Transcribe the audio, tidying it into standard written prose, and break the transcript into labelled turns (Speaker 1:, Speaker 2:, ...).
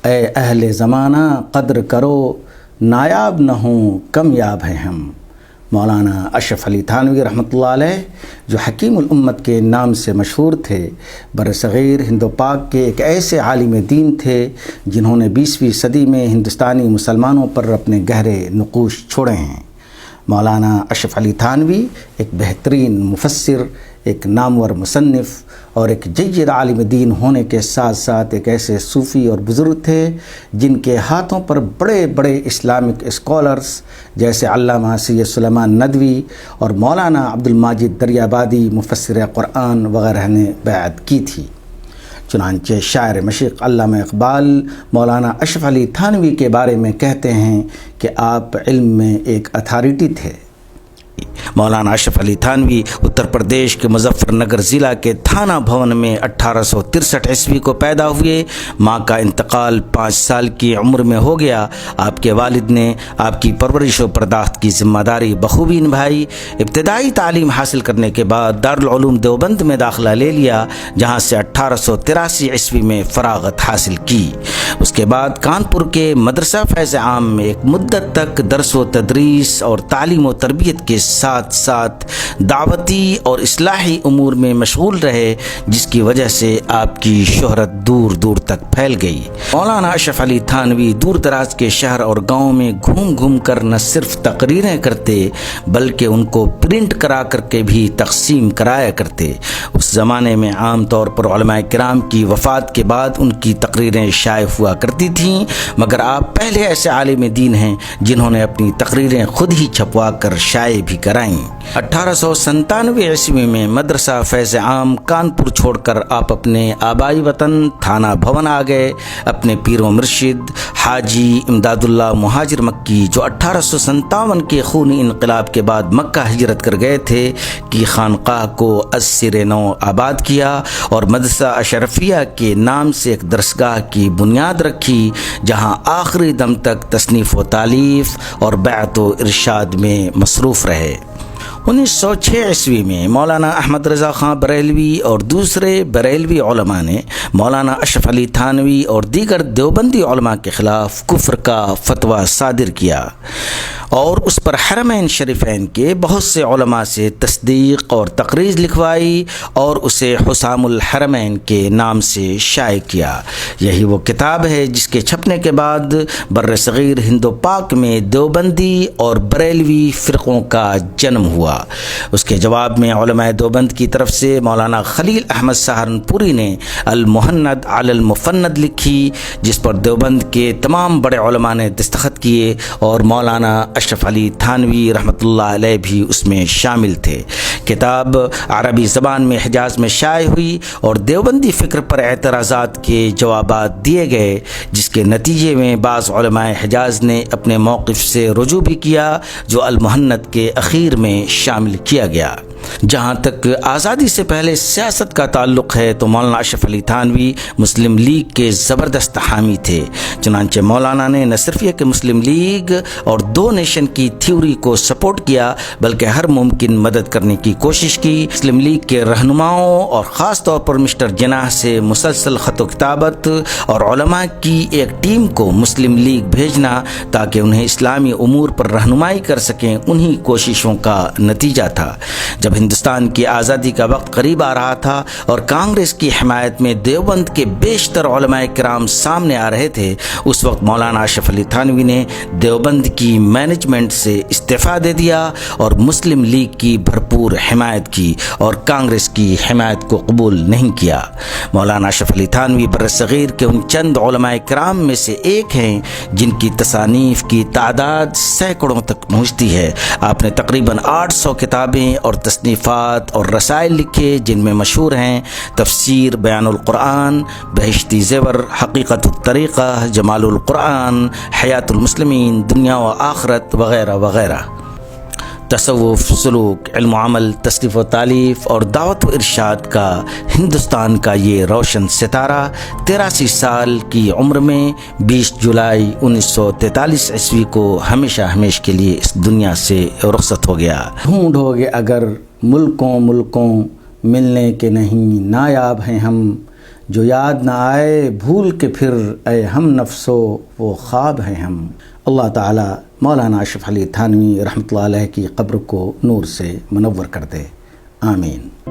Speaker 1: اے اہل زمانہ قدر کرو، نایاب نہ ہوں کمیاب ہیں ہم۔ مولانا اشرف علی تھانوی رحمۃ اللہ علیہ، جو حکیم الامت کے نام سے مشہور تھے، برصغیر ہند و پاک کے ایک ایسے عالم دین تھے جنہوں نے 20ویں صدی میں ہندوستانی مسلمانوں پر اپنے گہرے نقوش چھوڑے ہیں۔ مولانا اشرف علی تھانوی ایک بہترین مفسر، ایک نامور مصنف اور ایک جید عالم دین ہونے کے ساتھ ساتھ ایک ایسے صوفی اور بزرگ تھے جن کے ہاتھوں پر بڑے بڑے اسلامک اسکالرز جیسے علامہ سید سلیمان ندوی اور مولانا عبد الماجد دریابادی مفسر قرآن وغیرہ نے بیعت کی تھی۔ چنانچہ شاعر مشرق علامہ اقبال مولانا اشرف علی تھانوی کے بارے میں کہتے ہیں کہ آپ علم میں ایک اتھارٹی تھے۔ مولانا اشرف علی تھانوی اتر پردیش کے مظفر نگر ضلع کے تھانہ بھون میں 1863 عیسوی کو پیدا ہوئے۔ ماں کا انتقال 5 سال کی عمر میں ہو گیا۔ آپ کے والد نے آپ کی پرورش و پرداخت کی ذمہ داری بخوبی نبھائی۔ ابتدائی تعلیم حاصل کرنے کے بعد دارالعلوم دیوبند میں داخلہ لے لیا، جہاں سے 1883 عیسوی میں فراغت حاصل کی۔ اس کے بعد کانپور کے مدرسہ فیض عام میں ایک مدت تک درس و تدریس اور تعلیم و تربیت کے ساتھ ساتھ دعوتی اور اصلاحی امور میں مشغول رہے، جس کی وجہ سے آپ کی شہرت دور دور تک پھیل گئی۔ مولانا اشرف علی تھانوی دور دراز کے شہر اور گاؤں میں گھوم گھوم کر نہ صرف تقریریں کرتے بلکہ ان کو پرنٹ کرا کر کے بھی تقسیم کرایا کرتے۔ اس زمانے میں عام طور پر علماء کرام کی وفات کے بعد ان کی تقریریں شائع ہوا کرتی تھیں، مگر آپ پہلے ایسے عالم دین ہیں جنہوں نے اپنی تقریریں خود ہی چھپوا کر شائع بھی کرائیں۔ 1897 عیسوی میں مدرسہ فیض عام کانپور چھوڑ کر آپ اپنے آبائی وطن تھانہ بھون آ گئے۔ اپنے پیر و مرشد حاجی امداد اللہ مہاجر مکی، جو 1857 کے خونی انقلاب کے بعد مکہ ہجرت کر گئے تھے، کی خانقاہ کو از سر نو آباد کیا اور مدرسہ اشرفیہ کے نام سے ایک درسگاہ کی بنیاد رکھی، جہاں آخری دم تک تصنیف و تالیف اور بیعت و ارشاد میں مصروف رہے۔ 1906 عیسوی میں مولانا احمد رضا خان بریلوی اور دوسرے بریلوی علماء نے مولانا اشرف علی تھانوی اور دیگر دیوبندی علماء کے خلاف کفر کا فتویٰ صادر کیا اور اس پر حرمین شریفین کے بہت سے علماء سے تصدیق اور تقریر لکھوائی اور اسے حسام الحرمین کے نام سے شائع کیا۔ یہی وہ کتاب ہے جس کے چھپنے کے بعد برصغیر ہند و پاک میں دیوبندی اور بریلوی فرقوں کا جنم ہوا۔ اس کے جواب میں علماء دیوبند کی طرف سے مولانا خلیل احمد سہارنپوری نے المہند علی المفند لکھی، جس پر دیوبند کے تمام بڑے علماء نے دستخط کیے اور مولانا اشرف علی تھانوی رحمۃ اللہ علیہ بھی اس میں شامل تھے۔ کتاب عربی زبان میں حجاز میں شائع ہوئی اور دیوبندی فکر پر اعتراضات کے جوابات دیے گئے، جس کے نتیجے میں بعض علماء حجاز نے اپنے موقف سے رجوع بھی کیا، جو المہند کے اخیر میں شامل کیا گیا۔ جہاں تک آزادی سے پہلے سیاست کا تعلق ہے تو مولانا اشرف علی تھانوی مسلم لیگ کے زبردست حامی تھے۔ چنانچہ مولانا نے نہ صرف یہ کہ مسلم لیگ اور 2 نیشن کی تھیوری کو سپورٹ کیا بلکہ ہر ممکن مدد کرنے کی کوشش کی۔ مسلم لیگ کے رہنماؤں اور خاص طور پر مسٹر جناح سے مسلسل خط و کتابت اور علماء کی ایک ٹیم کو مسلم لیگ بھیجنا تاکہ انہیں اسلامی امور پر رہنمائی کر سکیں، انہی کوششوں کا نتیجہ تھا۔ جب ہندوستان کی آزادی کا وقت قریب آ رہا تھا اور کانگریس کی حمایت میں دیوبند کے بیشتر علماء کرام سامنے آ رہے تھے، اس وقت مولانا اشرف علی تھانوی نے دیوبند کی مینجمنٹ سے استعفیٰ دے دیا اور مسلم لیگ کی بھرپور حمایت کی اور کانگریس کی حمایت کو قبول نہیں کیا۔ مولانا اشرف علی تھانوی برصغیر کے ان چند علماء کرام میں سے ایک ہیں جن کی تصانیف کی تعداد سینکڑوں تک پہنچتی ہے۔ آپ نے تقریباً 800 کتابیں اور تصنیفات اور رسائل لکھے، جن میں مشہور ہیں تفسیر بیان القرآن، بہشتی زیور، حقیقت الطریقہ، جمال القرآن، حیات المسلمین، دنیا و آخرت وغیرہ وغیرہ۔ تصوف، سلوک، علم و عمل، تصنیف و تالیف اور دعوت و ارشاد کا ہندوستان کا یہ روشن ستارہ 83 سال کی عمر میں 20 جولائی 1943 عیسوی کو ہمیشہ ہمیشہ کے لیے اس دنیا سے رخصت ہو گیا۔ ڈھونڈو گے اگر ملکوں ملکوں ملنے کے نہیں نایاب ہیں ہم، جو یاد نہ آئے بھول کے پھر اے ہم نفسو وہ خواب ہیں ہم۔ اللہ تعالی مولانا اشرف علی تھانوی رحمۃ اللہ علیہ کی قبر کو نور سے منور کر دے، آمین۔